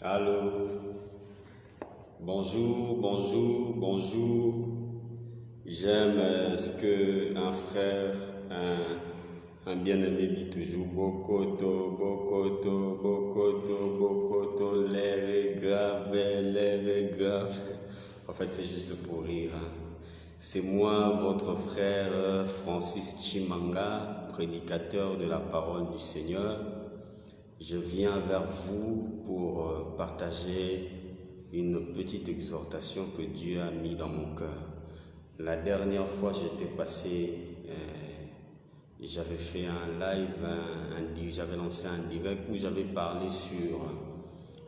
Allô, bonjour, bonjour, bonjour. J'aime ce que un frère, un bien-aimé dit toujours, Bokoto, Bokoto, Bokoto, Bokoto, l'air est grave, l'air est grave. En fait, c'est juste pour rire, hein. C'est moi, votre frère Francis Chimanga, prédicateur de la parole du Seigneur. Je viens vers vous pour partager une petite exhortation que Dieu a mis dans mon cœur. La dernière fois, j'étais passé, j'avais fait un live, j'avais lancé un direct où j'avais parlé sur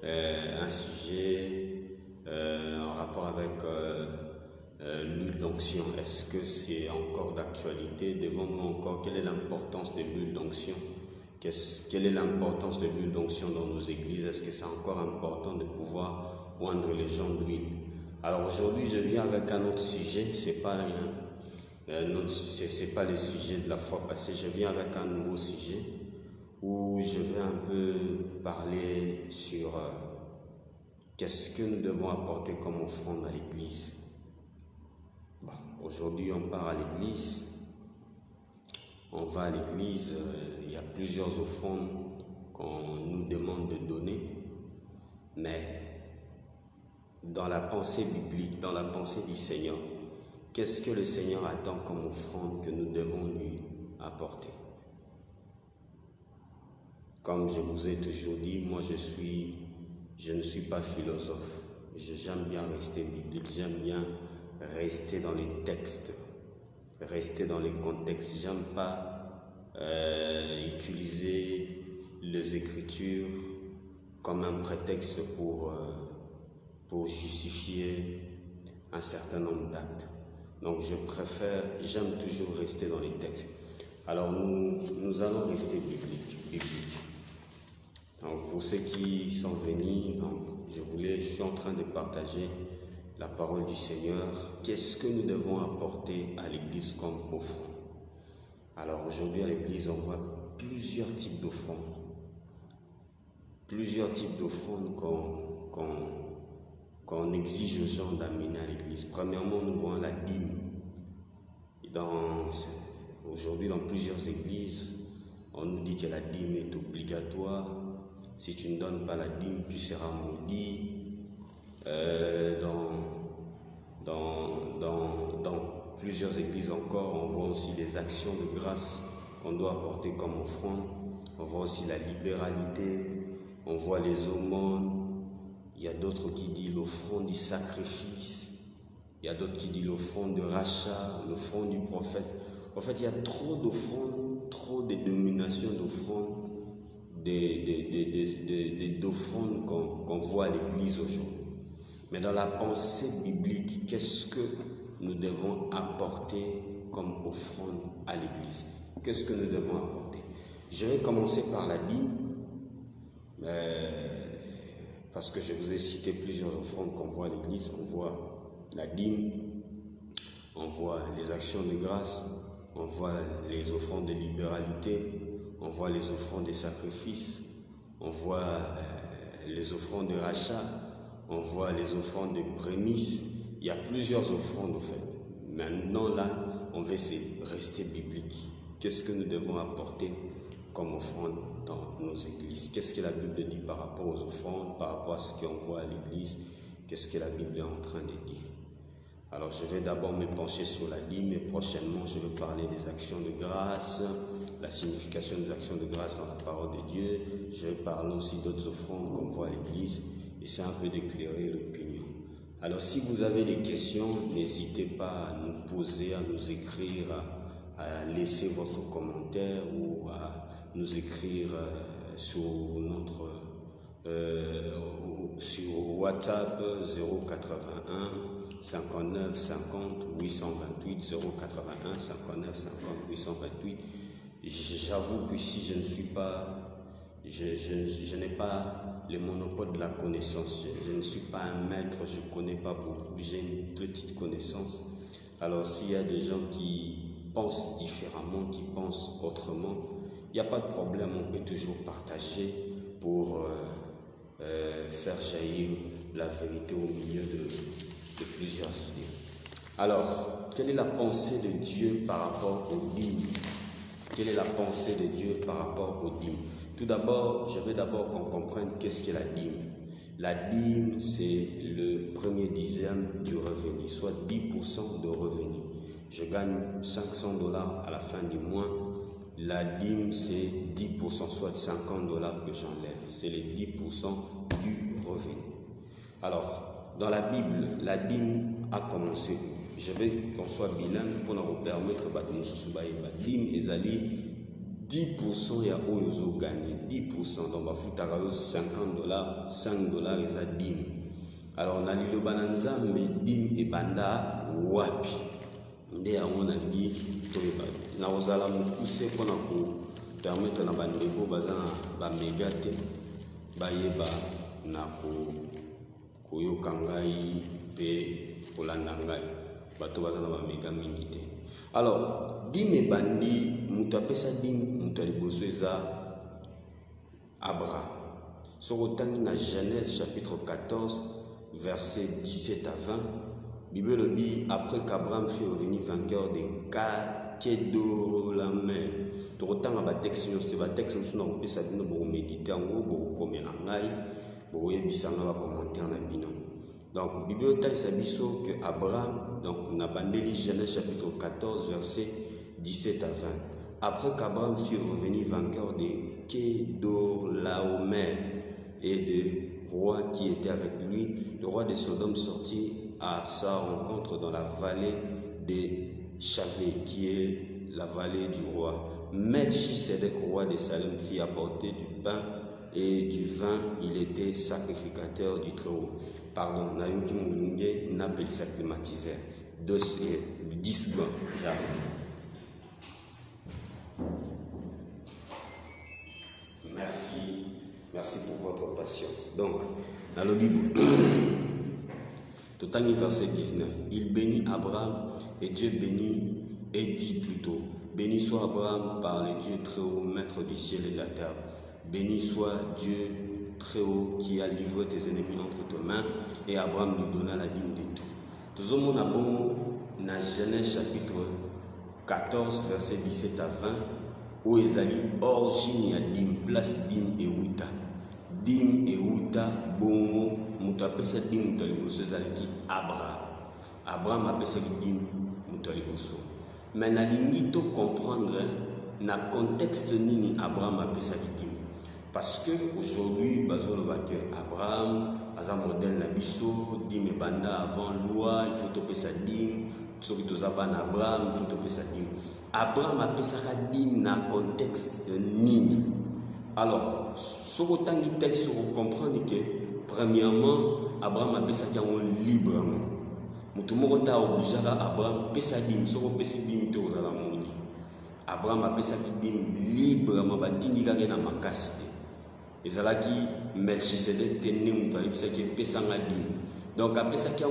un sujet en rapport avec l'huile d'onction. Est-ce que c'est encore d'actualité? Devons-nous encore? Quelle est l'importance de l'huile d'onction? Quelle est l'importance de l'huile d'onction dans nos églises? Est-ce que c'est encore important de pouvoir oindre les gens d'huile? Alors aujourd'hui, je viens avec un autre sujet. C'est pas le sujet de la fois passée. Je viens avec un nouveau sujet où je vais un peu parler sur qu'est-ce que nous devons apporter comme offrande à l'église. Bon, aujourd'hui, on part à l'église. On va à l'église, il y a plusieurs offrandes qu'on nous demande de donner, mais dans la pensée biblique, dans la pensée du Seigneur, qu'est-ce que le Seigneur attend comme offrande que nous devons lui apporter? Comme je vous ai toujours dit, moi je ne suis pas philosophe. J'aime bien rester biblique, j'aime bien rester dans les textes, rester dans les contextes. J'aime pas utiliser les Écritures comme un prétexte pour justifier un certain nombre d'actes. Donc j'aime toujours rester dans les textes. Alors nous allons rester bibliques. Donc pour ceux qui sont venus, je suis en train de partager la parole du Seigneur. Qu'est-ce que nous devons apporter à l'église comme offrande? Alors aujourd'hui à l'église, on voit plusieurs types d'offrandes. Plusieurs types d'offrandes qu'on exige aux gens d'amener à l'église. Premièrement, nous voyons la dîme. Aujourd'hui, dans plusieurs églises, on nous dit que la dîme est obligatoire. Si tu ne donnes pas la dîme, tu seras maudit. Dans plusieurs églises encore, on voit aussi les actions de grâce qu'on doit apporter comme offrande. On voit aussi la libéralité, on voit les aumônes. Il y a d'autres qui disent l'offrande du sacrifice. Il y a d'autres qui disent l'offrande de rachat, l'offrande du prophète. En fait, il y a trop d'offrandes, trop de dénominations d'offrandes, d'offrandes qu'on voit à l'église aujourd'hui. Mais dans la pensée biblique, qu'est-ce que nous devons apporter comme offrande à l'église? Qu'est-ce que nous devons apporter? Je vais commencer par la dîme, parce que je vous ai cité plusieurs offrandes qu'on voit à l'église. On voit la dîme, on voit les actions de grâce, on voit les offrandes de libéralité, on voit les offrandes de sacrifice, on voit les offrandes de rachat, on voit les offrandes de prémices. Il y a plusieurs offrandes en fait. Maintenant là, on va rester biblique. Qu'est-ce que nous devons apporter comme offrande dans nos églises? Qu'est-ce que la Bible dit par rapport aux offrandes, par rapport à ce qu'on voit à l'église? Qu'est-ce que la Bible est en train de dire? Alors je vais d'abord me pencher sur la dîme et prochainement je vais parler des actions de grâce, la signification des actions de grâce dans la parole de Dieu. Je vais parler aussi d'autres offrandes qu'on voit à l'église. Et c'est un peu d'éclairer l'opinion. Alors si vous avez des questions, n'hésitez pas à nous poser, à nous écrire, à laisser votre commentaire ou à nous écrire sur WhatsApp 081 59 50 828 081 59 50 828. J'avoue que si je ne suis pas, je n'ai pas le monopole de la connaissance. Je ne suis pas un maître, je ne connais pas beaucoup, j'ai une petite connaissance. Alors s'il y a des gens qui pensent différemment, qui pensent autrement, il n'y a pas de problème, on peut toujours partager pour faire jaillir la vérité au milieu de plusieurs idées. Alors, quelle est la pensée de Dieu par rapport aux dîmes? Quelle est la pensée de Dieu par rapport aux dîmes? Tout d'abord, je veux d'abord qu'on comprenne qu'est-ce qu'est la dîme. La dîme, c'est le premier dixième du revenu, soit 10% de revenu. Je gagne $500 à la fin du mois. La dîme, c'est 10%, soit $50 que j'enlève. C'est les 10% du revenu. Alors, dans la Bible, la dîme a commencé. Je veux qu'on soit bilingue pour nous permettre de nous soutenir. La dîme est allée 10% ya oyo gagné 10%, donc ba futaka yo $50, $5 eza dîme. Alors on a li le bananza mais dîme et banda wapi nde yango na li toyeba na ozala mokuse mpona kopermettre na bandeko baza na bamega te bayeba na koyoka ngai mpe kolanda ngai bato baza na bamega mingi te. Alors dîme et bandi mutu apesa dîme mutu aliboso eza Abraham. Sokotangi na Genèse chapitre 14 verset 17 à 20, Bible le dit, après qu'Abraham fut revenu vainqueur de Kedorlaomer. Tokotanga ba texte nyonso ba texte nyonso na kopesa bino bo méditer ngo bo komela ngai bo yebisanga ba commentaire na bino. Donc Bible talisa biso que Abraham, donc na bandeli Genèse chapitre 14 verset 17 à 20. Après qu'Abraham fut revenu vainqueur de Kedorlaomer et de roi qui était avec lui, le roi de Sodome sortit à sa rencontre dans la vallée de Chavé, qui est la vallée du roi. Melchisedec, roi de Salem, fit apporter du pain et du vin. Il était sacrificateur du Très-Haut. Pardon, Nayoki Moulungue n'appelle ça climatiseur. 10 secondes, j'arrive. Merci pour votre patience. Donc, dans le Bible, Totangi verset 19, il bénit Abraham et Dieu bénit et dit plutôt, béni soit Abraham par le Dieu très haut, maître du ciel et de la terre. Béni soit Dieu très haut qui a livré tes ennemis entre tes mains, et Abraham lui donna la dîme de tout. Tout le monde a bon dans Genèse chapitre 14 verset 17 à 20, où ils allaient origine à dîme, place dîme et outa. Dîme et outa, bon, mutu apesa dîme mutu aliboso ezalaki Abraham. Abraham apesa dîme mutu aliboso. Mais nalingi to comprendre na contexte nini Abraham apesa dîme. Parce que aujourd'hui bazoloba que Abraham aza modèle na biso, dîme banda avant loi, il faut topesa dîme. Soki toza bana Abraham, il faut topesa dîme. Abraham apesaka dîme na contexte nini. Alors, ce que tu texte pour comprendre que premièrement, Abraham a pensé qu'il y librement. Mutu moko ta obligé Abraham pesa dîme, ce que pesa dîme te ozala moni. Abraham a pensé qu'il librement ba tindika na makasi te. Ezalaki Melchisedec tenne mutu a pensé qu'il pesa dîme. Donc a pensé qu'il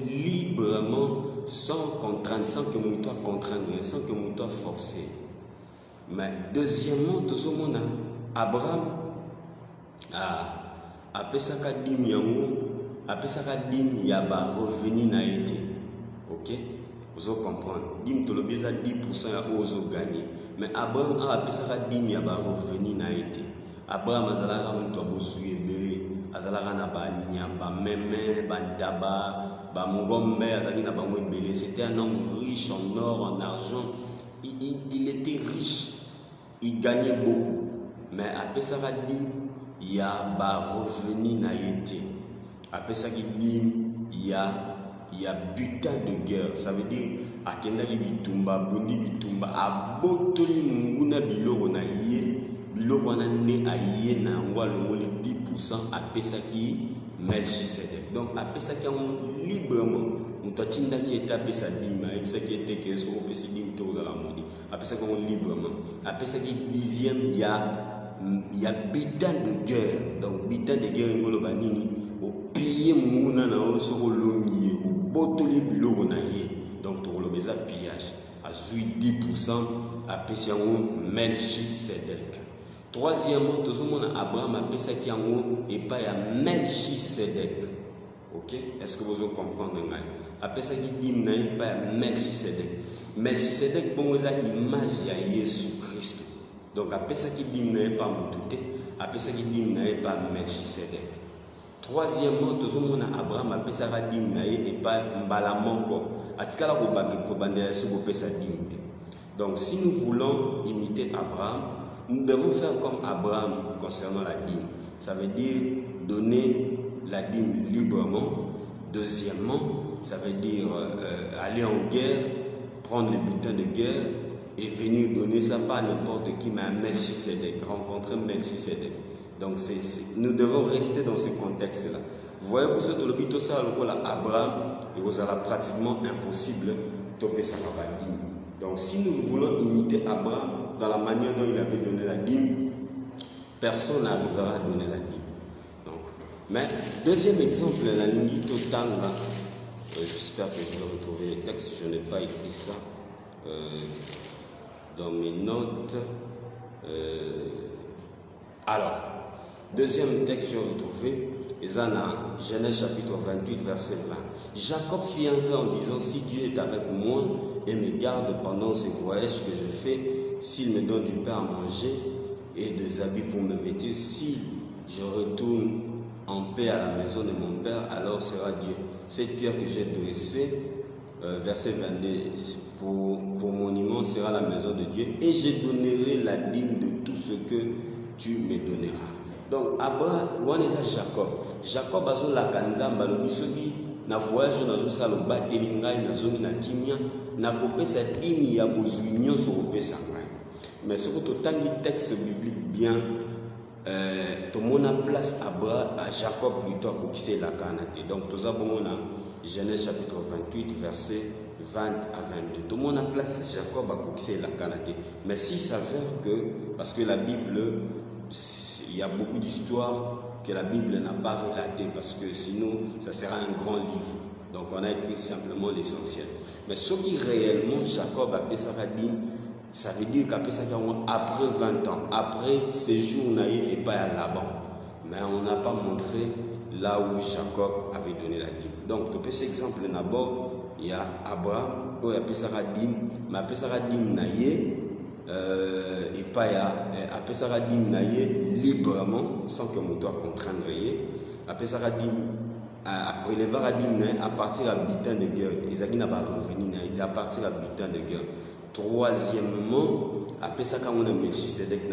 librement sans contrainte, sans que mutu a contraindre, sans que mutu a forcer. Mais deuxièmement, tout ce monde Abraham a pesaka dîme yango, a pesaka dîme ya ba revenu na été. OK? Vous comprendre. Dîme to le bisa 10% ya ozo gagner. Mais Abraham a pesaka dîme ya ba revenu na été. Abraham azalaka mutu abozuye belé, azalaka na ba nyamba meme, ba ndaba, ba ngombe, azalaki na ba belé. C'était un homme riche en or, en argent. Il était riche. Il gagnait beaucoup. Mais après ça va dire il y a ba revenu na été. Après ça qui dit il y a butin de guerre. Ça veut dire akenda bitumba bondi bitumba abotoli munguna biloko na yé biloko na ne ayé na ngwa longoli 10% après ça qui Melchisedec. Donc après ça qui on librement mutatinda qui est tapé sa dîme et ça qui était que so pesi dîme to za la modi. Après ça qu'on librement. Après ça qui dixième il y a butin de guerre. Donc butin de guerre ngolo banini au piller munguna na oso kolongi au botoli biloko na yé. Donc to le beza pillage à 10% après ça on Melchisedec. Troisièmement, tout le monde Abraham a pensé qu'il y a un mot et pas à Melchisedec. Ok? Est-ce que vous comprenez? A pensé qu'il n'y a pas à Melchisedec. Melchisedec, pour nous, l'image de Jésus-Christ. Donc, a pensé qu'il n'y a pas à Moutoute, a pensé qu'il n'y a pas à Melchisedec. Troisièmement, tout le monde Abraham a pensé qu'il n'y a pas à Mbalamonko. A dit qu'il y a un donc, si nous voulons imiter Abraham, nous devons faire comme Abraham concernant la dîme. Ça veut dire donner la dîme librement. Deuxièmement, ça veut dire aller en guerre, prendre le butin de guerre et venir donner ça pas à n'importe qui, mais à Melchisedec, rencontrer Melchisedec. Donc, nous devons rester dans ce contexte-là. Vous voyez, vous êtes dans le but ça, Abraham, et vous allez pratiquement impossible de toper sa dîme. Donc, si nous voulons imiter Abraham dans la manière dont il avait donné la dîme, personne n'arrivera à donner la dîme. Donc, mais, deuxième exemple, la ligne totale, j'espère que je vais retrouver le texte, je n'ai pas écrit ça dans mes notes. Alors, deuxième texte que je vais retrouver, Genèse chapitre 28, verset 20. Jacob fit un vœu en disant, si Dieu est avec moi et me garde pendant ce voyage que je fais, s'il me donne du pain à manger et des habits pour me vêtir, si je retourne en paix à la maison de mon père, alors sera Dieu. Cette pierre que j'ai dressée, verset 22, pour monument sera la maison de Dieu, et je donnerai la dîme de tout ce que tu me donneras. Donc, Abraham, Jacob a la kanzamba, le bisogi, na voyage, na zosa, le batelingai, na zoni, na kimia, na popé sa dîme, ya bozuignon sur popé sangai. Mais ce que tu as dit, texte biblique bien, tout le monde a place à Jacob plutôt pour qui c'est la canate. Donc, tout ça, bon, on a Genèse chapitre 28, verset 20 à 22. Tout le monde a place à Jacob à qui c'est la canate. Mais s'il s'avère que, parce que la Bible, il y a beaucoup d'histoires que la Bible n'a pas relatées, parce que sinon, ça sera un grand livre. Donc, on a écrit simplement l'essentiel. Mais ce qui réellement, Jacob a fait ça, ça veut dire qu'après ça, après 20 ans, après séjour, on a eu et pas à Laban. Mais on n'a pas montré là où Jacob avait donné la dîme. Donc, pour cet exemple, d'abord, il y a Abraham, où il y a Pesara dîme, mais après ça, dîme naïe, et pas après ça, dîme naïe librement, sans que mon doit contraindre. Après ça, dîme, après les varadîmes, à partir à butin de guerre, ils n'ont pas revenu, à partir à butin de guerre. Troisièmement, après ça, quand on a Melchisedec,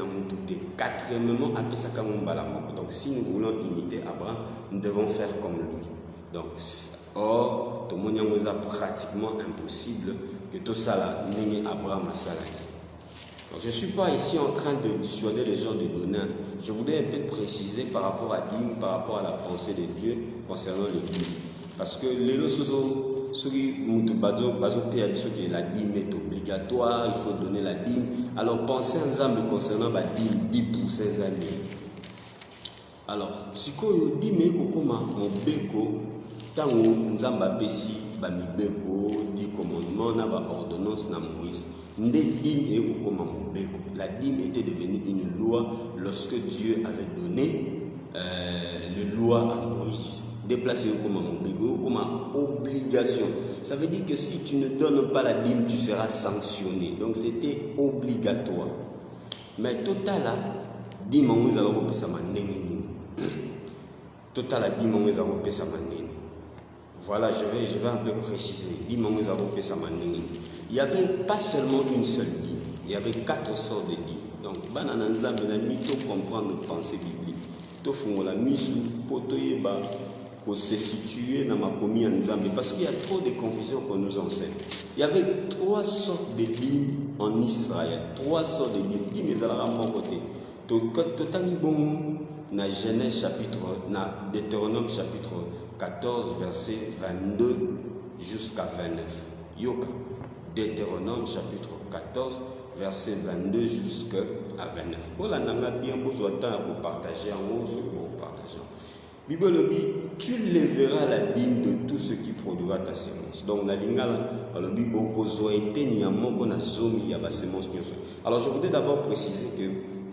quatrièmement, après ça, quand on a Balamok. Donc, si nous voulons imiter Abraham, nous devons faire comme lui. Donc, or, tout le monde est pratiquement impossible que tout ça, là, n'ait Abraham à Salaki. Donc, je ne suis pas ici en train de dissuader les gens de donner. Je voulais un peu préciser par rapport à Dîme, par rapport à la pensée de Dieu concernant le dîme. Parce que les ceux qui que la dîme est obligatoire, il faut donner la dîme. Alors pensez ensemble concernant la dîme, 10% années. Alors, si vous dites que mon béco, tant que nous avons pesi, bamibeko, 10 commandements, na ba ordonnance na Moïse. La dîme était devenue une loi lorsque Dieu avait donné les lois à Moïse. Déplacer comme obligation. Ça veut dire que si tu ne donnes pas la dîme, tu seras sanctionné. Donc c'était obligatoire. Mais total, dîme nous allons repasser sa manene. Total, dîme nous allons repasser sa manene. Voilà, je vais un peu préciser. Dîme nous allons repasser sa manene. Il n'y avait pas seulement une seule dîme. Il y avait 4 sortes de dîmes. Donc, banana nzambe na mito comprendre pensée biblique. To fungola misu potoyeba pour se situer dans ma commune en Zambie, parce qu'il y a trop de confusion qu'on nous enseigne. Il y avait 3 sortes de dîmes en Israël. 3 sortes de dîmes. Dîmes à mon côté. Totani bon na Genèse chapitre, na Deutéronome chapitre 14, verset 22 jusqu'à 29. Yoka. Deutéronome chapitre 14, verset 22 jusqu'à 29. Pour la nanga bien besoin de temps pour partager en haut ce que vous partagez. Bible dit, tu lèveras la dîme de tout ce qui produira ta sémence. Donc, la lingala, le Bible ni à mon qu'on a zomi à la sémence. Alors, je voudrais d'abord préciser que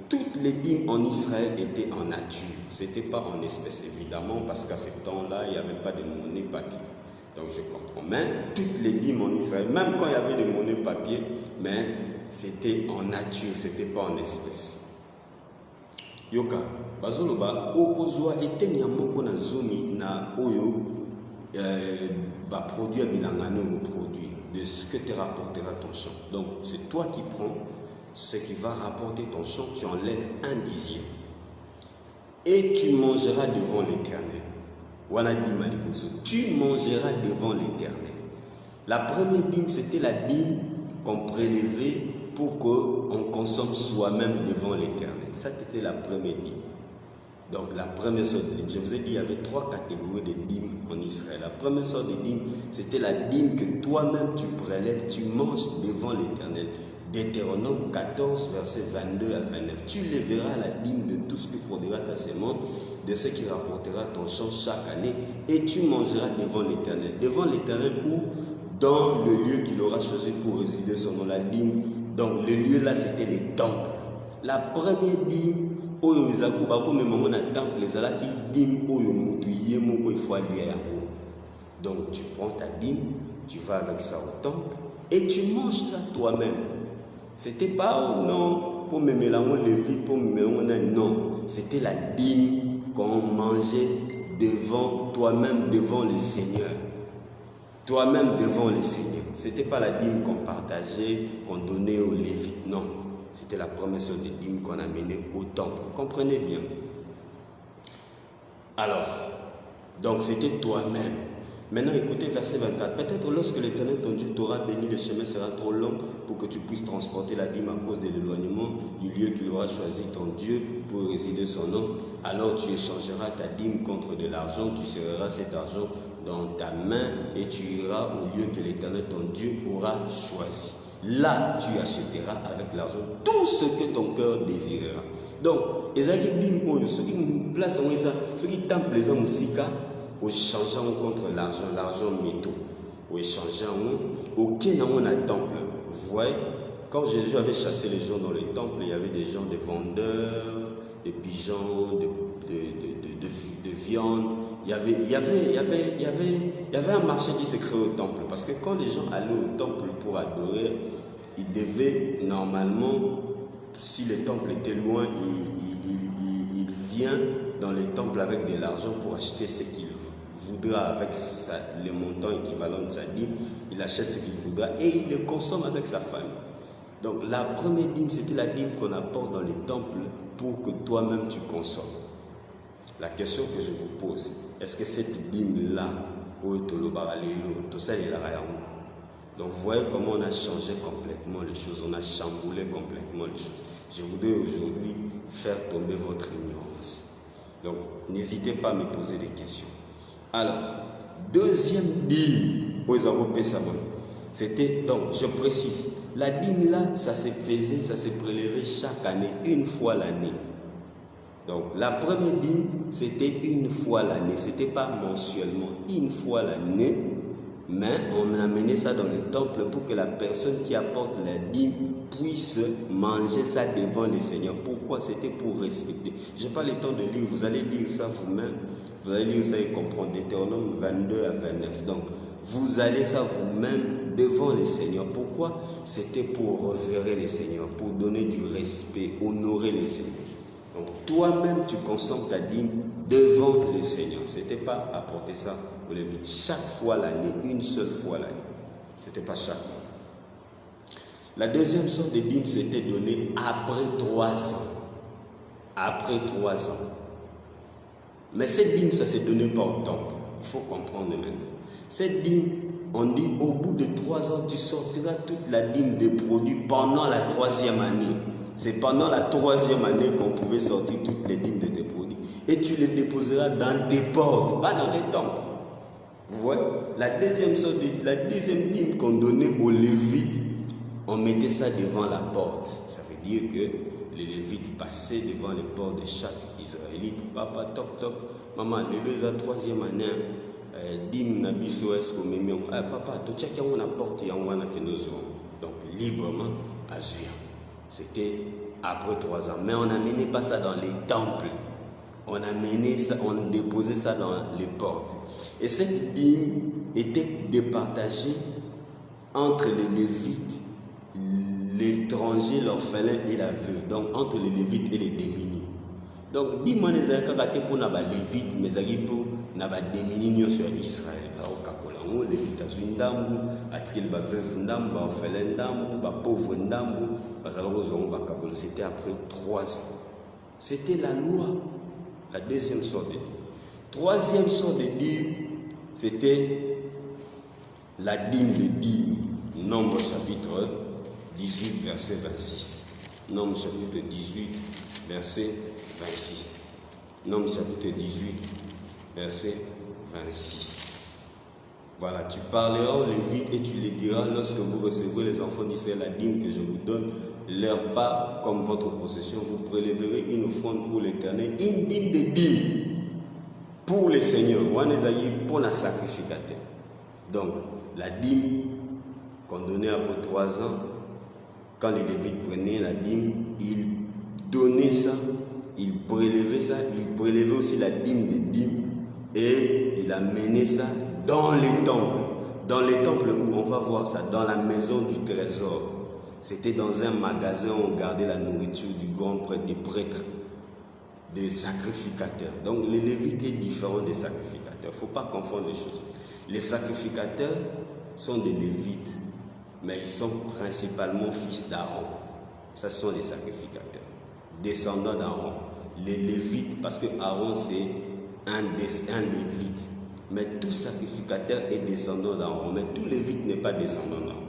toute les dîmes en Israël étaient en nature. Ce n'était pas en espèces, évidemment, parce qu'à ce temps-là, il n'y avait pas de monnaie papier. Donc je comprends. Mais toutes les dîmes en Israël, même quand il y avait des monnaies papier, mais c'était en nature, ce n'était pas en espèces. Yoka, bazoloba, okozwa eteni ya moko na zomi na oyo produire bilangano ou produire de ce que te rapportera ton champ. Donc c'est toi qui prends ce qui va rapporter ton champ, tu enlèves 1/10 et tu mangeras devant l'Éternel. Voilà dîme. Tu mangeras devant l'Éternel. La première dîme, c'était la dîme qu'on prélevait pour qu'on consomme soi-même devant l'Éternel. Ça, c'était la première dîme. Donc, la première sorte de dîme. Je vous ai dit, il y avait 3 catégories de dîmes en Israël. La première sorte de dîme, c'était la dîme que toi-même tu prélèves, tu manges devant l'Éternel. Deutéronome 14, versets 22 à 29. Tu lèveras la dîme de tout ce que produira ta semence, de ce qui rapportera ton champ chaque année, et tu mangeras devant l'Éternel. Devant l'Éternel ou dans le lieu qu'il aura choisi pour résider son nom, la dîme. Donc le lieu là, c'était les temples. La première dîme, oyo ezakubako memamo na temple ezalaki dîme oyo mutu ye moko il faut aller à haut. Donc tu prends ta dîme, tu vas avec ça au temple et tu manges ça toi-même. C'était pas oh non pour me mélanger les vides, pour me mélanger non, c'était la dîme qu'on mangeait devant toi-même, devant le Seigneur. Toi-même devant le Seigneur. C'était pas la dîme qu'on partageait, qu'on donnait aux Lévites, non. C'était la première sorte de dîme qu'on amenait au temple. Comprenez bien. Alors, donc c'était toi-même. Maintenant, écoutez verset 24. Peut-être lorsque l'Éternel ton Dieu t'aura béni, le chemin sera trop long pour que tu puisses transporter la dîme à cause de l'éloignement du lieu qu'il aura choisi ton Dieu pour résider son nom. Alors tu échangeras ta dîme contre de l'argent, tu serreras cet argent dans ta main et tu iras au lieu que l'Éternel ton Dieu aura choisi. Là, tu achèteras avec l'argent tout ce que ton cœur désirera. Donc, ezaki dîme, ce qui place en ça, ce qui temple les hommes aussi, au changeant contre l'argent métaux, au échangeant au Kénaon à temple. Vous voyez, quand Jésus avait chassé les gens dans le temple, il y avait des gens, des vendeurs, des pigeons, de viande. Il y avait un marché qui s'est créé au temple. Parce que quand les gens allaient au temple pour adorer, ils devaient normalement, si le temple était loin, il vient dans le temple avec de l'argent pour acheter ce qu'il voudra avec le montant équivalent de sa dîme. Il achète ce qu'il voudra et il le consomme avec sa famille. Donc la première dîme, c'était la dîme qu'on apporte dans les temples pour que toi-même tu consommes. La question que je vous pose, est-ce que cette dîme-là, tout ça, il est là. Donc vous voyez comment on a changé complètement les choses, on a chamboulé complètement les choses. Je voudrais aujourd'hui faire tomber votre ignorance. Donc n'hésitez pas à me poser des questions. Alors, deuxième dîme, c'était, donc je précise, la dîme là, ça se faisait, ça se prélevait chaque année, une fois l'année. Donc la première dîme, c'était une fois l'année, c'était pas mensuellement, une fois l'année, mais on amenait ça dans le temple pour que la personne qui apporte la dîme puisse manger ça devant le Seigneur. Pourquoi? C'était pour respecter. Je n'ai pas le temps de lire, vous allez lire ça vous-même, vous allez lire ça et comprendre, Deutéronome 22 à 29. Donc vous allez ça vous-même devant le Seigneur. Pourquoi? C'était pour revérer le Seigneur, pour donner du respect, honorer le Seigneur. Donc toi-même tu consommes ta dîme devant le Seigneur. Ce n'était pas apporter ça au Lévite chaque fois l'année, une seule fois l'année. Ce n'était pas chaque fois. La deuxième sorte de dîme, c'était donné après 3 ans. Après 3 ans. Mais cette dîme, ça ne se donnait pas au temple. Il faut comprendre maintenant. Cette dîme, on dit au bout de 3 ans, tu sortiras toute la dîme des produits pendant la 3e année. C'est pendant la 3e année qu'on pouvait sortir toutes les dîmes de tes produits. Et tu les déposeras dans tes portes, pas dans les temples. Vous voyez, la deuxième dîme qu'on donnait aux Lévites, on mettait ça devant la porte. Ça veut dire que les Lévites passaient devant les portes de chaque Israélite. Papa, toc, toc, maman, le 3e année, dîme na biso est-ce qu'on met papa, tu check on a porte et on a que nous aurons. Donc, librement, à Zuya. C'était après 3 ans. Mais on n'amenait pas ça dans les temples. On amenait ça, on déposait ça dans les portes. Et cette dîme était départagée entre les Lévites, l'étranger, l'orphelin et la veuve. Donc entre les Lévites et les démunis. Donc dis-moi les Akakate pour les Lévites, mais pour les démunis sur Israël. Les Lévites ndambu, atikeli ba veuve ndambu, ba orphelin ndambu, ba pauvre ndambu, c'était après 3 ans. C'était la loi, la deuxième sorte de dîme. Troisième sorte de dîme, c'était la dîme de dîme. Nombre chapitre 18, verset 26. Nombre chapitre 18, verset 26. Nombre chapitre 18, verset 26. Voilà, tu parleras aux Lévites et tu les diras lorsque vous recevrez les enfants d'Israël la dîme que je vous donne, leur part comme votre possession, vous prélèverez une offrande pour l'Éternel, une dîme de dîme pour les seigneurs, pour la sacrificateur. Donc, la dîme qu'on donnait après 3 ans, quand les Lévites prenaient la dîme, ils donnaient ça, ils prélevaient ça, ils prélevaient aussi la dîme de dîme et ils amenaient ça dans les temples. Dans les temples où on va voir ça, dans la maison du trésor. C'était dans un magasin où on gardait la nourriture du grand prêtre, des prêtres, des sacrificateurs. Donc les Lévites est différent des sacrificateurs. Il ne faut pas confondre les choses. Les sacrificateurs sont des Lévites, mais ils sont principalement fils d'Aaron. Ça, ce sont les sacrificateurs, descendants d'Aaron. Les Lévites, parce que Aaron c'est un Lévite. Mais tout sacrificateur est descendant d'Aaron. Mais tout Lévite n'est pas descendant d'Aaron.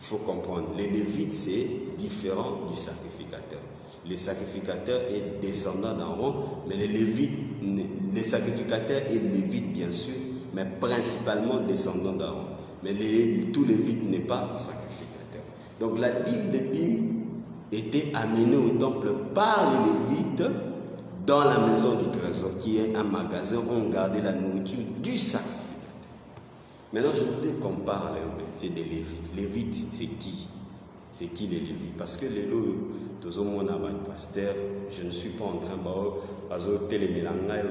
Il faut comprendre. Les Lévites, c'est différent du sacrificateur. Les sacrificateurs est descendant d'Aaron, mais les Lévites, les sacrificateurs est Lévite bien sûr, mais principalement descendant d'Aaron. Mais tout Lévite n'est pas sacrificateur. Donc la dîme de dîme était amenée au temple par les Lévites dans la maison du trésor, qui est un magasin où on gardait la nourriture du sacrificateur. Maintenant, je voudrais qu'on parle un peu, c'est des Lévites. Lévites, c'est qui? C'est qui les Lévites? Parce que les lots, tous au monde pasteur, je ne suis pas en train de télémélanger,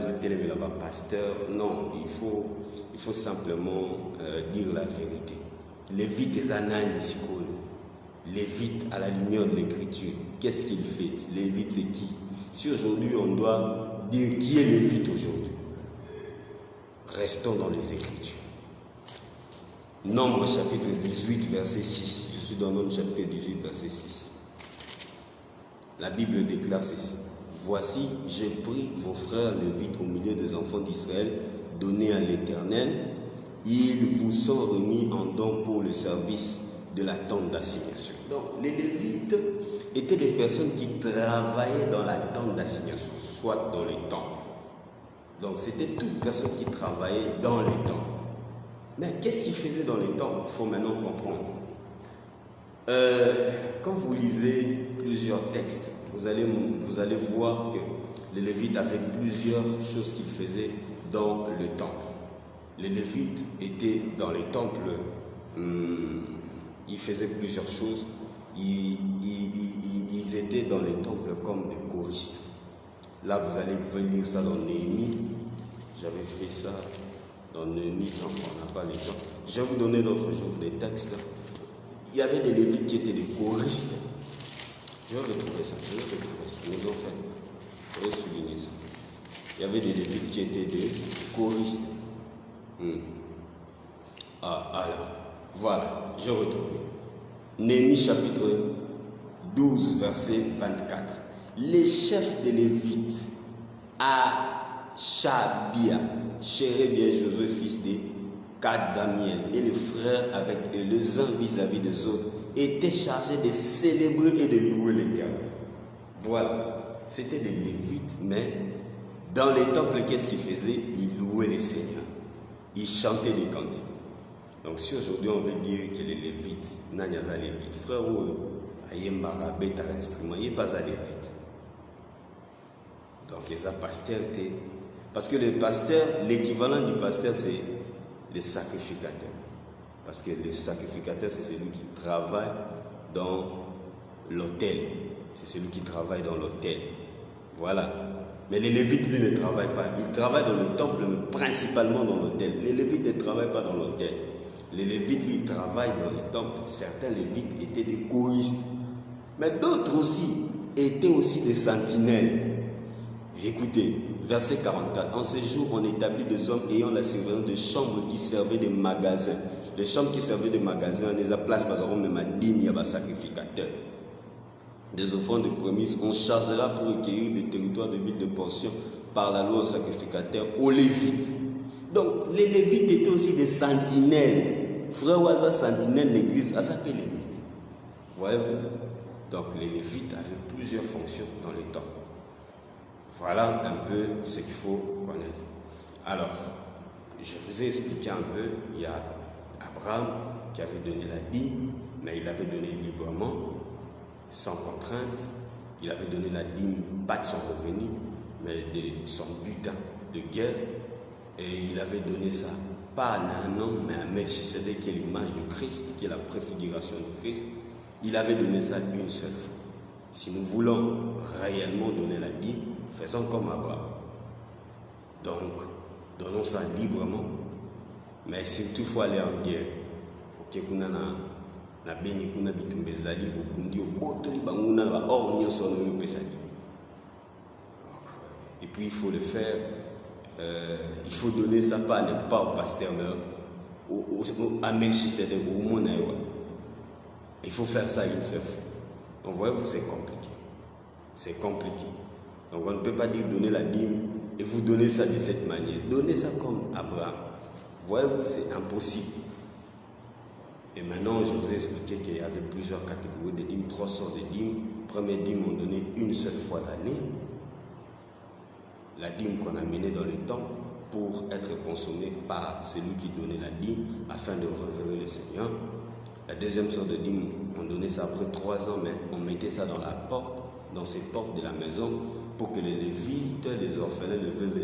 pasteur. Non, il faut simplement dire la vérité. Lévite est un âne. Lévite à la lumière de l'écriture. Qu'est-ce qu'il fait? Lévite, c'est qui? Si aujourd'hui on doit dire qui est Lévite aujourd'hui, restons dans les Écritures. Nombre chapitre 18, verset 6. Je suis dans Nombre chapitre 18, verset 6. La Bible déclare ceci. Voici, j'ai pris vos frères Lévites au milieu des enfants d'Israël, donnés à l'Éternel. Ils vous sont remis en don pour le service de la tente d'assignation. Donc, les Lévites étaient des personnes qui travaillaient dans la tente d'assignation, soit dans les temples. Donc, c'était toute personne qui travaillait dans les temples. Mais qu'est-ce qu'ils faisaient dans les temples? Il faut maintenant comprendre. Quand vous lisez plusieurs textes, vous allez voir que les Lévites avaient plusieurs choses qu'ils faisaient dans le temple. Les Lévites étaient dans les temples, ils faisaient plusieurs choses. Ils étaient dans les temples comme des choristes. Là, vous allez lire ça dans Néhémie. J'avais fait ça dans Néhémie, on n'a pas les temps. Je vais vous donner l'autre jour des textes. Il y avait des Lévites qui étaient des choristes. Je vais retrouver ça. Nous avons fait. Je vais souligner ça. Il y avait des Lévites qui étaient des choristes. Voilà, je retrouve. Néhémie chapitre 12, verset 24. Les chefs des Lévites, Achabia, Chérébia, Josué, fils de Kadamiel, et les frères avec eux, les uns vis-à-vis des autres, étaient chargés de célébrer et de louer l'Éternel. Voilà, c'était des Lévites, mais dans les temples, qu'est-ce qu'ils faisaient? Ils louaient les seigneurs. Ils chantaient des cantiques. Donc si aujourd'hui on veut dire que les Lévites, Nanyaza Lévites, frère ou Ayembara, bêta instrument, il n'y a pas à Lévites. Donc les pasteurs étaient. Parce que le pasteur, l'équivalent du pasteur, c'est les sacrificateurs. Parce que les sacrificateurs, c'est celui qui travaille dans l'autel. c'est celui qui travaille dans l'autel. Voilà. Mais les Lévites, lui, ne travaillent pas. Ils travaillent dans le temple, mais principalement dans l'autel. Les Lévites ne travaillent pas dans l'autel. Les Lévites, lui, travaillent dans les temples. Certains Lévites étaient des choristes. Mais d'autres aussi étaient aussi des sentinelles. Écoutez, verset 44. En ces jours, on établit des hommes ayant la surveillance de chambres qui servaient de magasins. Les chambres qui servaient de magasins, on les a placées, même à digne, il y a sacrificateur. Des offrandes de prémices, on chargera pour recueillir des territoires de ville de portion par la loi aux sacrificateurs, aux Lévites. Donc, les Lévites étaient aussi des sentinelles. Frère Waza, sentinelle, l'église, ça s'appelle Lévites. Voyez-vous? Donc, les Lévites avaient plusieurs fonctions dans le temps. Voilà un peu ce qu'il faut connaître. Alors, je vous ai expliqué un peu, il y a Abraham qui avait donné la dîme, mais il l'avait donné librement, sans contrainte. Il avait donné la dîme, pas de son revenu, mais de son butin de guerre. Et il avait donné ça, pas à un homme, mais à Melchisedec, qui est l'image du Christ, qui est la préfiguration du Christ. Il avait donné ça une seule fois. Si nous voulons réellement donner la dîme, faisons comme Abraham. Donc, donnons ça librement. Mais surtout, il faut aller en guerre. Et puis il faut le faire, il faut donner ça pas au pasteur, mais à Melchisedec, au monde. Il faut faire ça une seule fois. Donc voyez-vous, c'est compliqué. C'est compliqué. Donc on ne peut pas dire donner la dîme et vous donner ça de cette manière. Donnez ça comme Abraham. Voyez-vous, c'est impossible. Et maintenant, je vous ai expliqué qu'il y avait plusieurs catégories de dîmes, 3 sortes de dîmes. Première dîme, on donnait une seule fois l'année. La dîme qu'on a menée dans le temple pour être consommée par celui qui donnait la dîme afin de révérer le Seigneur. La deuxième sorte de dîme, on donnait ça après 3 ans, mais on mettait ça dans la porte, dans ces portes de la maison, pour que les Lévites, les orphelins, les veuves,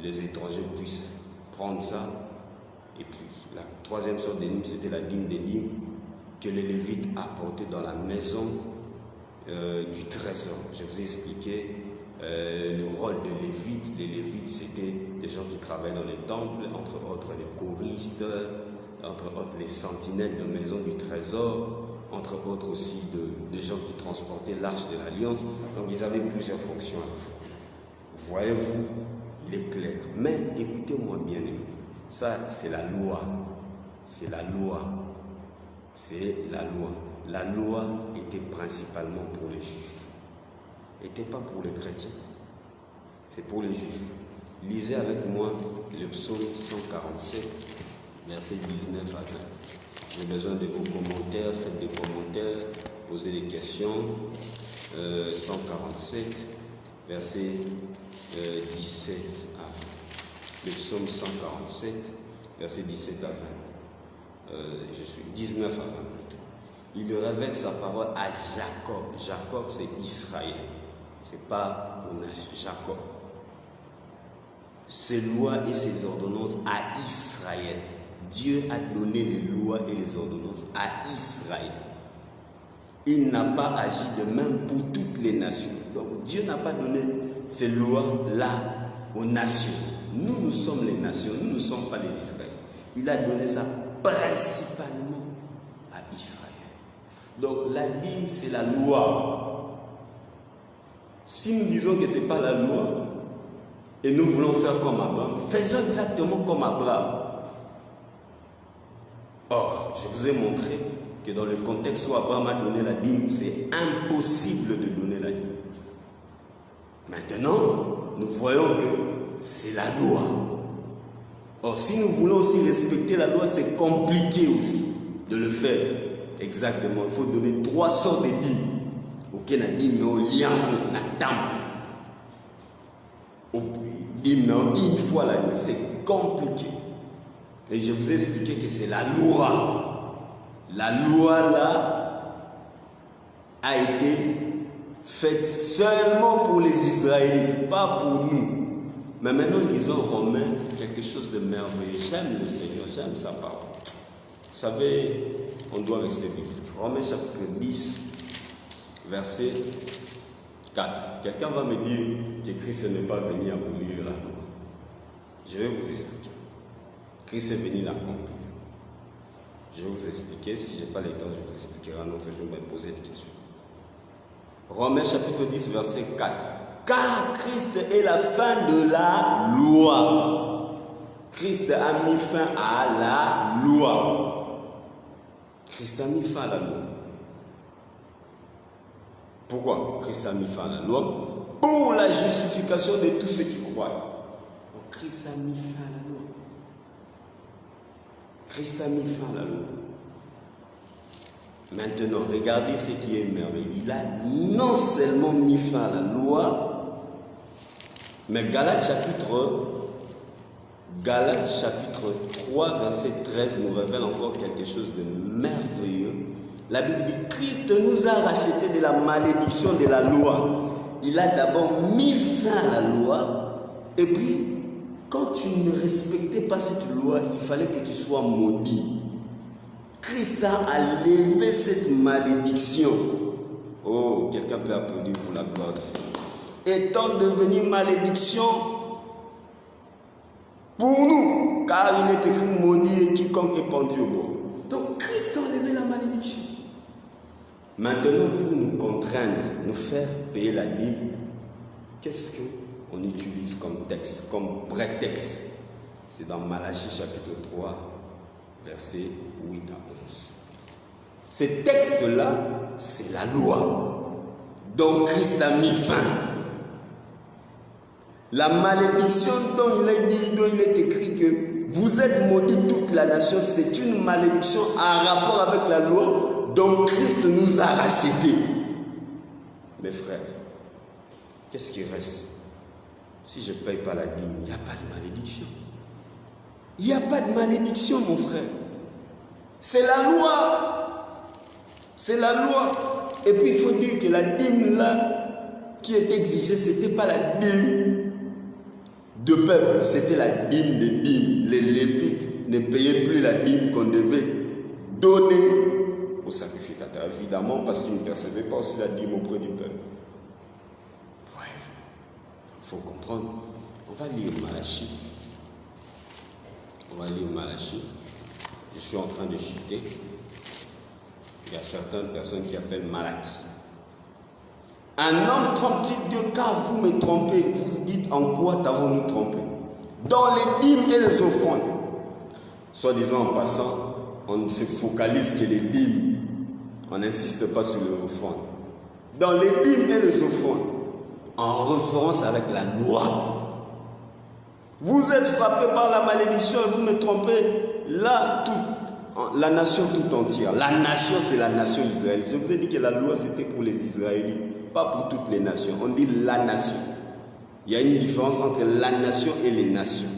les étrangers puissent prendre ça. Et puis la troisième sorte de dîme, c'était la dîme des dîmes que les Lévites apportaient dans la maison du trésor. Je vous ai expliqué le rôle des Lévites. Les Lévites, c'était des gens qui travaillaient dans les temples, entre autres les choristes, entre autres les sentinelles de maison du trésor, entre autres aussi des gens qui transportaient l'arche de l'Alliance. Donc ils avaient plusieurs fonctions à la fois. Voyez-vous, il est clair. Mais écoutez-moi bien, aimé. Ça, c'est la loi. C'est la loi. C'est la loi. La loi était principalement pour les Juifs. N'était pas pour les chrétiens. C'est pour les Juifs. Lisez avec moi le psaume 147, versets 19 à 20. J'ai besoin de vos commentaires. Faites des commentaires. Posez des questions. 147, versets 17 à 20. Le psaume 147, versets 17 à 20. Je suis 19 à 20 plutôt. Il révèle sa parole à Jacob. Jacob, c'est Israël. Ce n'est pas une nation. Jacob. Ses lois et ses ordonnances à Israël. Dieu a donné les lois et les ordonnances à Israël. Il n'a pas agi de même pour toutes les nations. Donc Dieu n'a pas donné ces lois-là aux nations. Nous sommes les nations, nous ne sommes pas les Israéliens. Il a donné ça principalement à Israël. Donc la dîme, c'est la loi. Si nous disons que ce n'est pas la loi, et nous voulons faire comme Abraham, faisons exactement comme Abraham. Or, je vous ai montré que dans le contexte où Abraham a donné la dîme, c'est impossible de donner la dîme. Maintenant, nous voyons que c'est la loi. Or, si nous voulons aussi respecter la loi, c'est compliqué aussi de le faire. Exactement, il faut donner 3 sortes de dîmes. Ok, la dîme, au lien, la temple. Dîme, une fois l'année, c'est compliqué. Et je vous ai expliqué que c'est la loi. La loi là a été faite seulement pour les Israélites, pas pour nous. Mais maintenant, lisons Romains, quelque chose de merveilleux. J'aime le Seigneur, j'aime sa parole. Vous savez, on doit rester biblique. Romains chapitre 10, verset 4. Quelqu'un va me dire que Christ n'est pas venu abolir la loi. Je vais vous expliquer. Christ est venu l'accomplir. Je vais vous expliquer. Si je n'ai pas le temps, je vous expliquerai un autre jour, mais poser des questions. Romains chapitre 10, verset 4. Car Christ est la fin de la loi. Christ a mis fin à la loi. Christ a mis fin à la loi. Pourquoi Christ a mis fin à la loi? Pour la justification de tous ceux qui croient. Donc Christ a mis fin à la loi. Christ a mis fin à la loi. Maintenant, regardez ce qui est merveilleux. Il a non seulement mis fin à la loi, mais Galates chapitre 3, verset 13 nous révèle encore quelque chose de merveilleux. La Bible dit, Christ nous a rachetés de la malédiction de la loi. Il a d'abord mis fin à la loi, et puis, quand tu ne respectais pas cette loi, il fallait que tu sois maudit. Christ a levé cette malédiction. Oh, quelqu'un peut applaudir pour la gloire de Seigneur. Étant devenu malédiction pour nous, car il est écrit maudit et quiconque est pendu au bois. Donc Christ a levé la malédiction. Maintenant, pour nous contraindre, nous faire payer la dîme, qu'est-ce qu'on utilise comme texte, comme prétexte? C'est dans Malachie chapitre 3, versets 8 à 11. Ce texte-là, c'est la loi dont Christ a mis fin. La malédiction dont il est écrit que vous êtes maudits toute la nation, c'est une malédiction en rapport avec la loi dont Christ nous a rachetés. Mes frères, qu'est-ce qui reste? Si je ne paye pas la dîme, il n'y a pas de malédiction. Il n'y a pas de malédiction, mon frère. C'est la loi. C'est la loi. Et puis il faut dire que la dîme là qui est exigée, ce n'était pas la dîme de peuple, c'était la dîme des dîmes. Les Lévites ne payaient plus la dîme qu'on devait donner au sacrificateur, évidemment, parce qu'ils ne percevaient pas aussi la dîme auprès du peuple. Bref, il faut comprendre. On va lire Malachie. On va lire Malachie. Je suis en train de chuter. Il y a certaines personnes qui appellent Malachie. Un homme trompe-t-il Dieu, car vous me trompez? Vous dites, en quoi t'avons-nous trompé? Dans les dîmes et les offrandes. Soit disant en passant, on se focalise que les dîmes. On n'insiste pas sur les offrandes. Dans les dîmes et les offrandes, en référence avec la loi. Vous êtes frappés par la malédiction et vous me trompez. Là, la nation tout entière. La nation, c'est la nation israélienne. Je vous ai dit que la loi, c'était pour les Israélites, pas pour toutes les nations. On dit la nation. Il y a une différence entre la nation et les nations.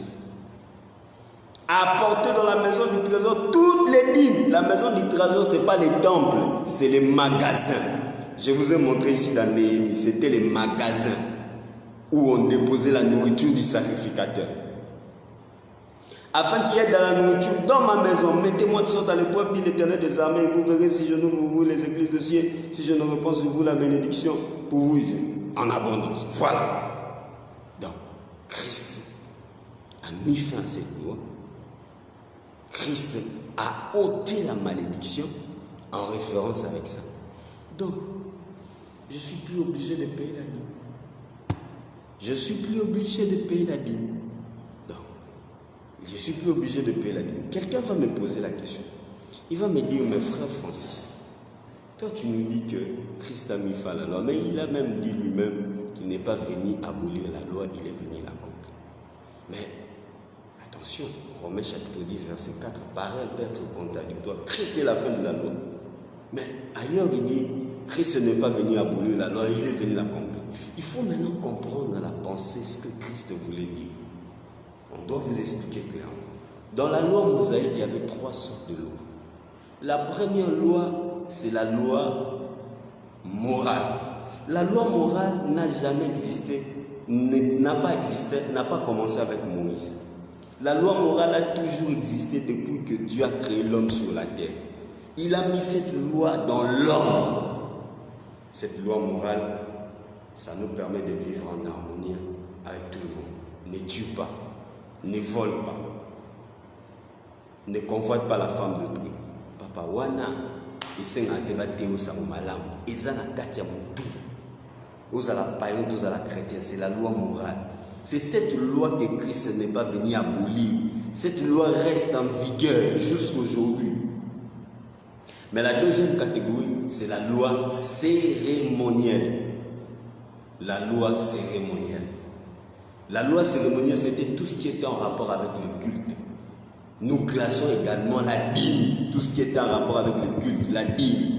Apporter dans la maison du trésor toutes les dîmes. La maison du trésor, ce n'est pas les temples, c'est les magasins. Je vous ai montré ici dans Néhémie, c'était les magasins où on déposait la nourriture du sacrificateur. Afin qu'il y ait de la nourriture dans ma maison, mettez-moi de sorte à l'épreuve, dit l'Éternel des armées, et vous verrez si je n'ouvre pour vous les églises de ciel, si je ne réponds sur vous la bénédiction, pour vous en abondance. Voilà. Donc, Christ a mis fin à cette loi. Christ a ôté la malédiction en référence avec ça. Donc, je ne suis plus obligé de payer la dîme. Je ne suis plus obligé de payer la dîme. Donc, je ne suis plus obligé de payer la dîme. Quelqu'un va me poser la question. Il va me dire, mais frère Francis, toi tu nous dis que Christ a mis fin à la loi, mais il a même dit lui-même qu'il n'est pas venu abolir la loi, il est venu l'accomplir. Mais, attention, Romains chapitre 10, verset 4, paraît être contradictoire. Christ est la fin de la loi. Mais ailleurs, il dit, Christ n'est pas venu abolir la loi, il est venu l'accomplir. Il faut maintenant comprendre dans la pensée ce que Christ voulait dire. On doit vous expliquer clairement. Dans la loi mosaïque, il y avait 3 sortes de lois. La première loi, c'est la loi morale. La loi morale n'a jamais existé, n'a pas commencé avec Moïse. La loi morale a toujours existé depuis que Dieu a créé l'homme sur la terre. Il a mis cette loi dans l'homme. Cette loi morale, ça nous permet de vivre en harmonie avec tout le monde. Ne tue pas, ne vole pas, ne convoite pas la femme d'autrui. Papa wana, esenga teba teo sa malam, ezana katia mutu. Ozala païen, ozala chrétien, c'est la loi morale. C'est cette loi que Christ n'est pas venu abolir. Cette loi reste en vigueur jusqu'aujourd'hui. Mais la deuxième catégorie, c'est la loi cérémonielle. La loi cérémonielle. La loi cérémonielle, c'était tout ce qui était en rapport avec le culte. Nous classons également la dîme, tout ce qui était en rapport avec le culte, la dîme,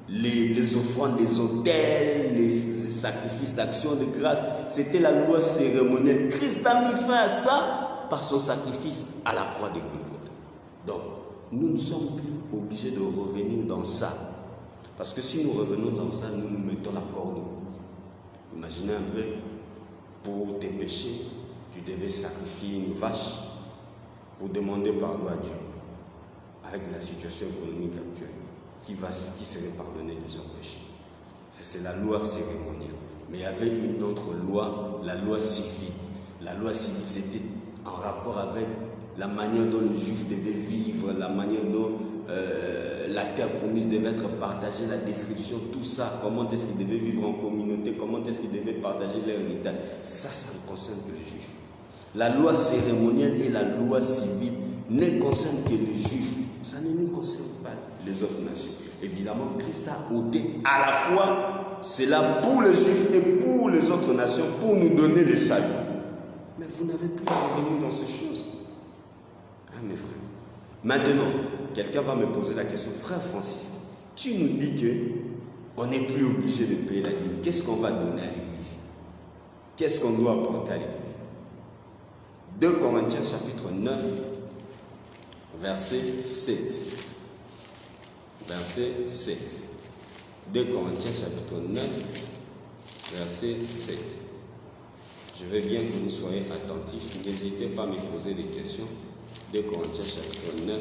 les offrandes des autels, les sacrifices d'action de grâce. C'était la loi cérémonielle. Christ a mis fin à ça par son sacrifice à la croix de Golgotha. Donc, nous ne sommes plus obligés de revenir dans ça. Parce que si nous revenons dans ça, nous nous mettons la corde au cou. Imaginez un peu, pour tes péchés, tu devais sacrifier une vache pour demander pardon à Dieu. Avec la situation économique actuelle, qui serait pardonné de son péché? C'est la loi cérémonielle. Mais il y avait une autre loi, la loi civile. La loi civile, c'était en rapport avec la manière dont les Juifs devaient vivre, la manière dont la terre promise devait être partagée, la description, tout ça, comment est-ce qu'ils devaient vivre en communauté, comment est-ce qu'ils devaient partager leur héritage. Ça ne concerne que les Juifs. La loi cérémonielle et la loi civile ne concernent que les Juifs. Ça ne nous concerne pas les autres nations. Évidemment, Christ a ôté à la fois cela pour les Juifs et pour les autres nations, pour nous donner le salut. Mais vous n'avez plus à revenir dans ces choses. Hein, mes frères. Maintenant, quelqu'un va me poser la question, frère Francis, tu nous dis qu'on n'est plus obligé de payer la dîme. Qu'est-ce qu'on va donner à l'église? Qu'est-ce qu'on doit apporter à l'église? 2 Corinthiens chapitre 9, verset 7. Verset 7. 2 Corinthiens chapitre 9, verset 7. Je veux bien que vous soyez attentifs. N'hésitez pas à me poser des questions. 2 Corinthiens chapitre 9,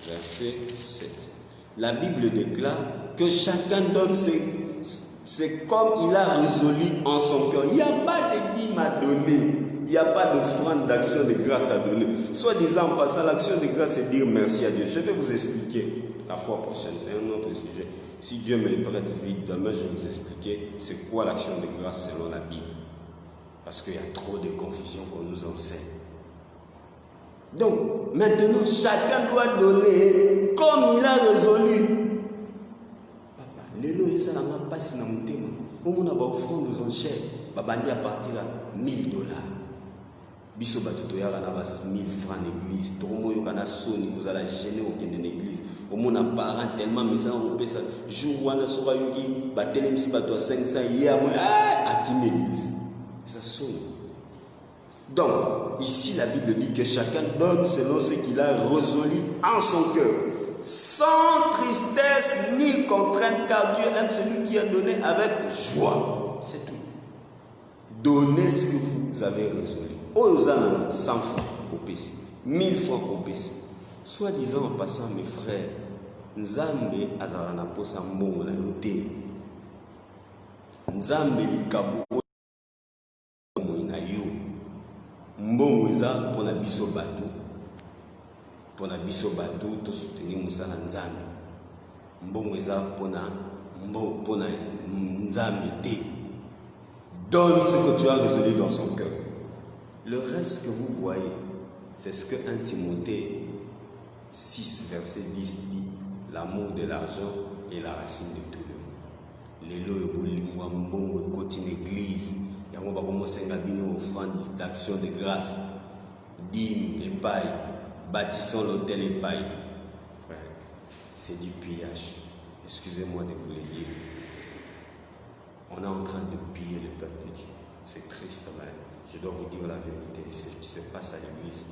verset 7. La Bible déclare que chacun donne c'est comme il a résolu en son cœur. Il n'y a pas de dîme à donner. Il n'y a pas d'offrande d'action de grâce à donner. Soit disant en passant, l'action de grâce, c'est dire merci à Dieu. Je vais vous expliquer la fois prochaine, c'est un autre sujet. Si Dieu me prête vite, demain je vais vous expliquer c'est quoi l'action de grâce selon la Bible. Parce qu'il y a trop de confusion qu'on nous enseigne. Donc, maintenant, chacun doit donner comme il a résolu. Papa, l'élo et ça n'a pas si dans mon thème. On a offrande aux enchères. Babandi à partir à $1000. Biso batuto ya kana bas 1000 francs l'église. Tomo yo kana soni vous allez gêner au kende l'église. Au mon parent tellement mais ça on peut ça jour wana soka yoki batele misi bato 500 hier moi à qui l'église. Ça sonne. Donc, ici la Bible dit que chacun donne selon ce qu'il a résolu en son cœur, sans tristesse ni contrainte, car Dieu aime celui qui a donné avec joie. C'est tout. Donnez ce que vous avez résolu. Aux âmes, 100 francs au PC, 1000 francs au PC. Soit disant en passant, mes frères, Nzambe azarana posa mbongo na yote. Nzambe likabu na yo. Mbongo eza pona biso bato. Pona biso bato to soutenir musala Nzambe. Mbongo eza pona Nzambe te. Donne ce que tu as résolu dans son cœur. Le reste que vous voyez, c'est ce que 1 Timothée 6, verset 10 dit. L'amour de l'argent est la racine de tout le monde. Les lois et boulingwa mbongo côté l'église. Il y a un offrande d'action de grâce. Dîme et paille. Bâtissons l'hôtel et paille. Frère, c'est du pillage. Excusez-moi de vous le dire. On est en train de piller le peuple de Dieu. C'est triste, mais je dois vous dire la vérité. C'est ce qui se passe à l'église.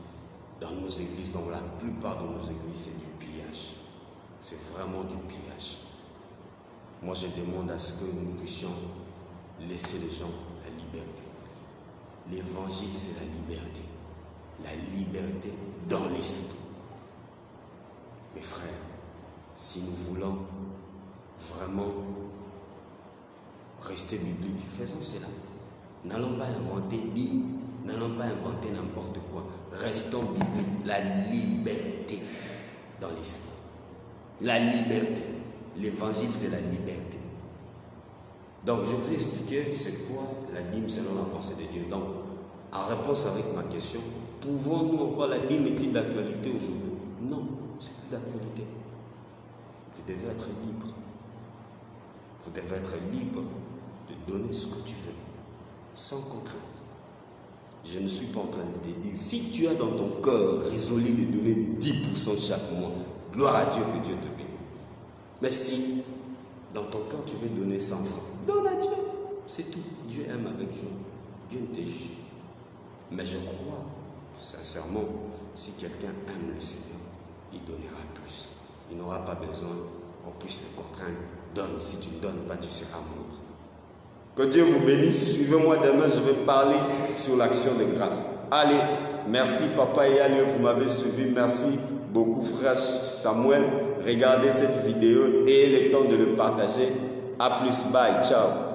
Dans nos églises, dans la plupart de nos églises, c'est du pillage. C'est vraiment du pillage. Moi, je demande à ce que nous puissions laisser les gens la liberté. L'évangile, c'est la liberté. La liberté dans l'esprit. Mes frères, si nous voulons vraiment Restez biblique, faisons cela. N'allons pas inventer Bible, n'allons pas inventer n'importe quoi. Restons bibliques. La liberté dans l'esprit. La liberté. L'évangile, c'est la liberté. Donc, je vous ai expliqué c'est quoi la dîme selon la pensée de Dieu. Donc, en réponse avec ma question, pouvons-nous encore, la dîme est-il d'actualité aujourd'hui? Non, c'est plus d'actualité. Vous devez être libre. Vous devez être libre de donner ce que tu veux, sans contrainte. Je ne suis pas en train de te dire, si tu as dans ton cœur résolu de donner 10% chaque mois, gloire à Dieu, que Dieu te bénisse. Mais si dans ton cœur tu veux donner 100 francs, donne à Dieu, c'est tout. Dieu aime avec joie. Dieu ne te juge pas. Mais je crois, sincèrement, si quelqu'un aime le Seigneur, il donnera plus. Il n'aura pas besoin qu'on puisse le contraindre. Donne, si tu ne donnes pas, tu seras mort. Que Dieu vous bénisse. Suivez-moi demain, je vais parler sur l'action de grâce. Allez, merci papa et allez, vous m'avez suivi. Merci beaucoup frère Samuel. Regardez cette vidéo et il est temps de le partager. A plus, bye, ciao.